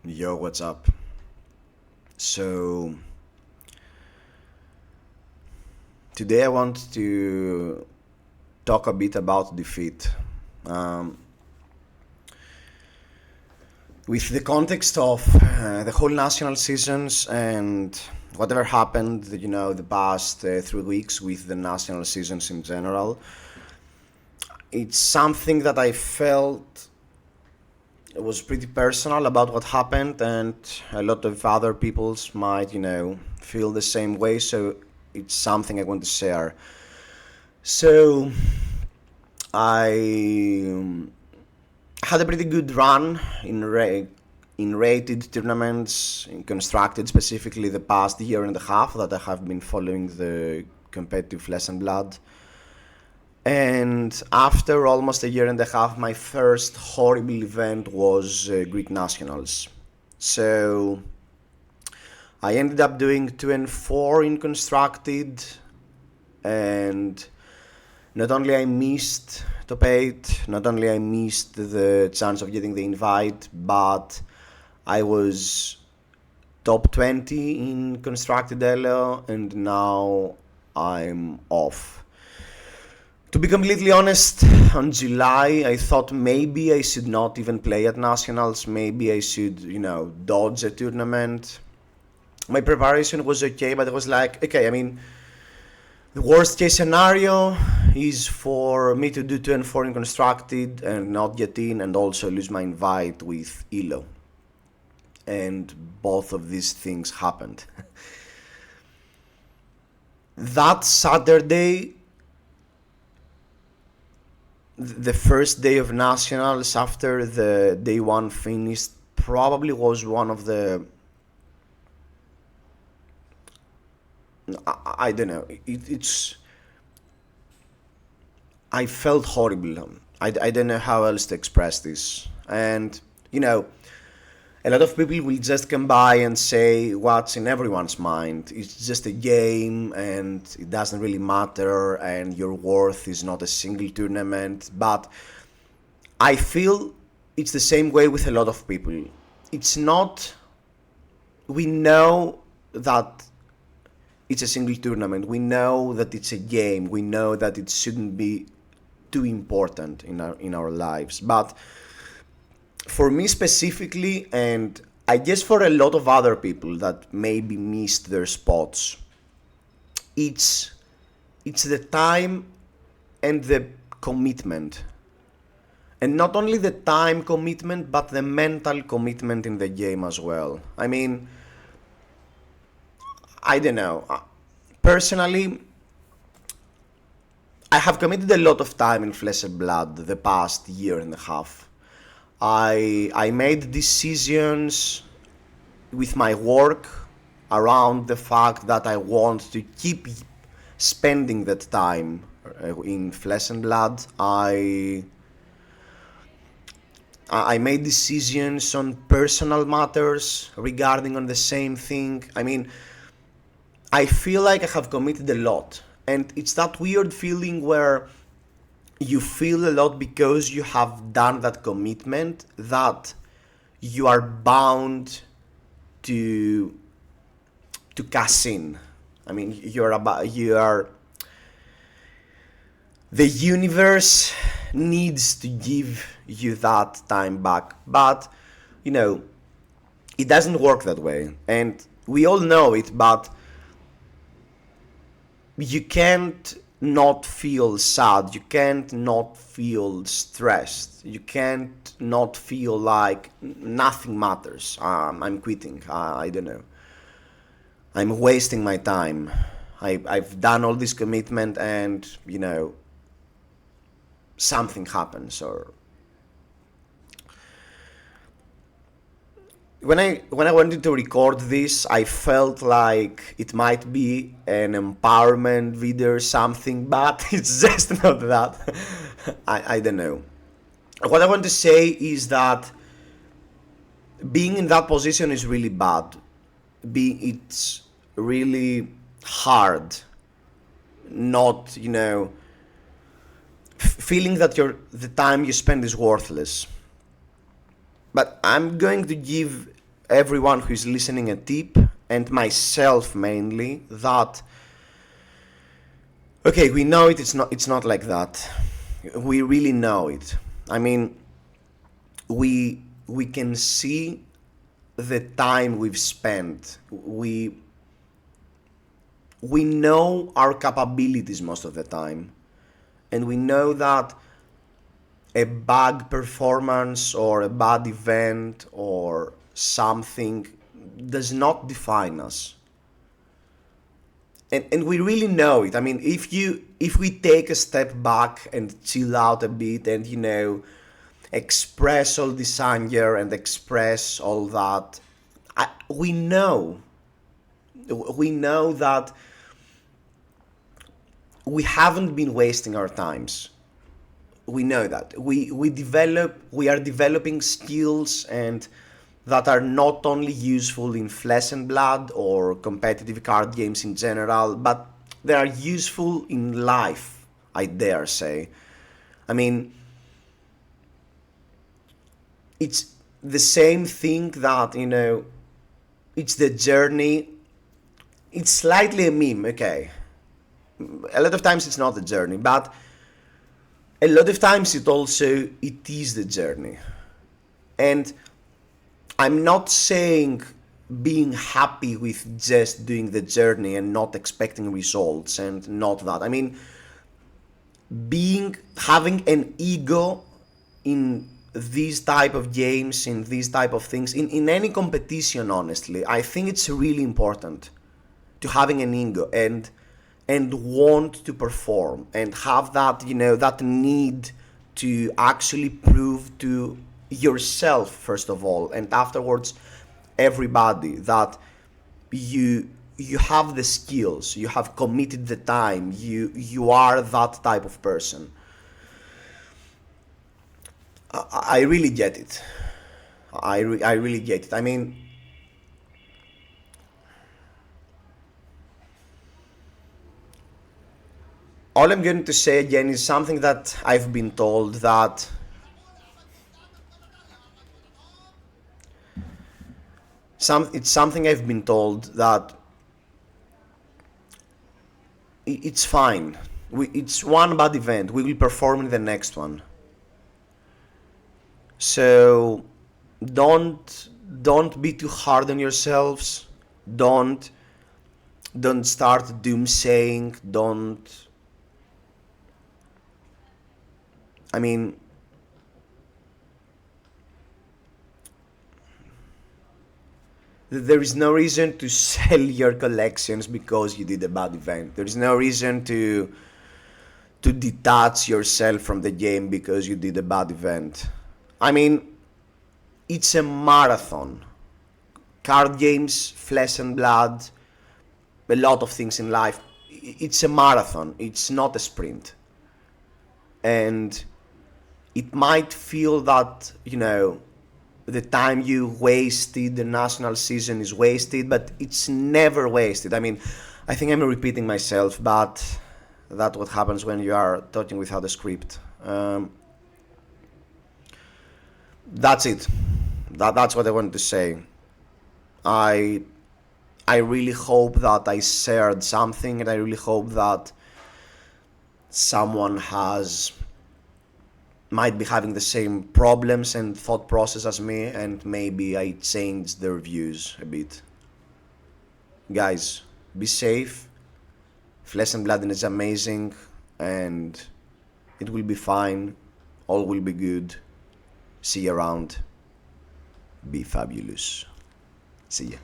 Yo, what's up? So, today I want to talk a bit about defeat. Um, with the context of the whole national seasons and whatever happened, the past 3 weeks with the national seasons in general, it's something that I felt was pretty personal about what happened, and a lot of other people's might, feel the same way. So it's something I want to share. So I had a pretty good run in rated tournaments, in constructed specifically the past year and a half that I have been following the competitive Flesh and Blood. And after almost a year and a half, my first horrible event was Greek Nationals. So I ended up doing 2-4 in constructed, and not only I missed top 8, not only I missed the chance of getting the invite, but I was top 20 in constructed Elo, and now I'm off. To be completely honest, on July I thought maybe I should not even play at Nationals, maybe I should, dodge a tournament. My preparation was okay, but it was like, okay, the worst case scenario is for me to do 2-4 in constructed and not get in, and also lose my invite with Elo. And both of these things happened. That Saturday, the first day of Nationals after the day one finished, probably was one of the... I don't know. I felt horrible. I don't know how else to express this. And, a lot of people will just come by and say what's in everyone's mind. It's just a game and it doesn't really matter and your worth is not a single tournament. But I feel it's the same way with a lot of people. It's not... We know that it's a single tournament. We know that it's a game. We know that it shouldn't be too important in our lives. But for me specifically, and I guess for a lot of other people that maybe missed their spots, it's the time and the commitment. And not only the time commitment, but the mental commitment in the game as well. I don't know. Personally, I have committed a lot of time in Flesh and Blood the past year and a half. I made decisions with my work around the fact that I want to keep spending that time in Flesh and Blood. I made decisions on personal matters regarding on the same thing. I feel like I have committed a lot, and it's that weird feeling where you feel a lot because you have done that commitment, that you are bound to cash in. The universe needs to give you that time back, but it doesn't work that way, and we all know it. But you can't not feel sad, you can't not feel stressed, you can't not feel like nothing matters. I'm quitting, I don't know, I'm wasting my time, I've done all this commitment and something happens. Or when I wanted to record this, I felt like it might be an empowerment video or something, but it's just not that. I don't know. What I want to say is that being in that position is really bad. It's really hard not, feeling that the time you spend is worthless. But I'm going to give everyone who is listening a tip, and myself mainly, that okay, we know it's not like that. We really know it. I mean, we can see the time we've spent. We know our capabilities most of the time, and we know that a bad performance or a bad event or something does not define us. And we really know it. I mean, if we take a step back and chill out a bit and express all this anger and express all that, we know that we haven't been wasting our times. We know that we are developing skills and that are not only useful in Flesh and Blood or competitive card games in general, but they are useful in life, I dare say. I mean, it's the same thing that, it's the journey. It's slightly a meme, okay. A lot of times it's not the journey, but a lot of times it is the journey. And I'm not saying being happy with just doing the journey and not expecting results and not that. I mean, having an ego in these type of games, in these type of things, in any competition, honestly, I think it's really important to having an ego and want to perform and have that, that need to actually prove to yourself first of all, and afterwards everybody, that you have the skills, you have committed the time, you are that type of person. I really get it. I really get it. I mean, all I'm going to say again is something that I've been told, that it's something I've been told that it's fine. It's one bad event. We will perform in the next one. So don't be too hard on yourselves. Don't start doomsaying. I mean, there is no reason to sell your collections because you did a bad event. There is no reason to detach yourself from the game because you did a bad event. I mean, it's a marathon. Card games, Flesh and Blood, a lot of things in life. It's a marathon. It's not a sprint. And it might feel that, the time you wasted, the national season is wasted, but it's never wasted. I mean, I think I'm repeating myself, but that's what happens when you are talking without a script. That's it. That's what I wanted to say. I really hope that I shared something, and I really hope that someone might be having the same problems and thought process as me, and maybe I changed their views a bit. Guys, be safe. Flesh and Blood is amazing, and it will be fine. All will be good. See you around. Be fabulous. See ya.